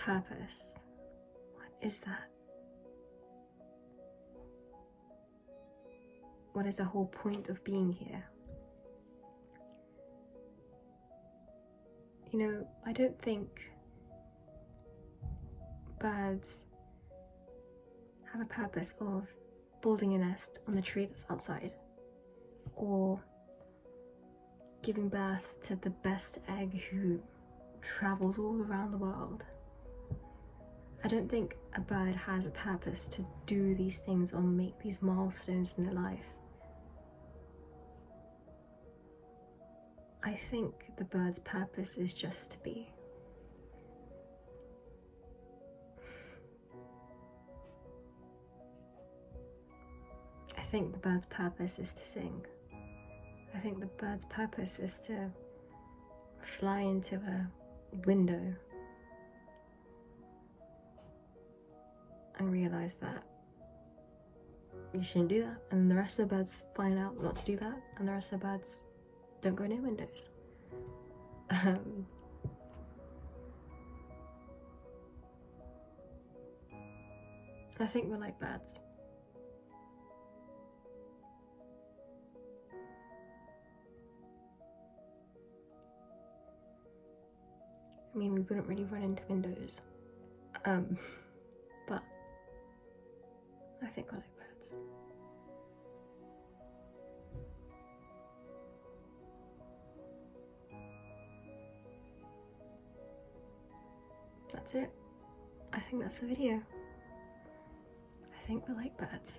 Purpose. What is that? What is the whole point of being here? You know, I don't think birds have a purpose of building a nest on the tree that's outside, or giving birth to the best egg who travels all around the world. I don't think a bird has a purpose to do these things or make these milestones in their life. I think the bird's purpose is just to be. I think the bird's purpose is to sing. I think the bird's purpose is to fly into a window and realize that you shouldn't do that, and then the rest of the birds find out not to do that, and the rest of the birds don't go near windows. I think we're like birds. I mean, we wouldn't really run into windows, but I think we're like birds. That's it. I think that's the video. I think we're like birds.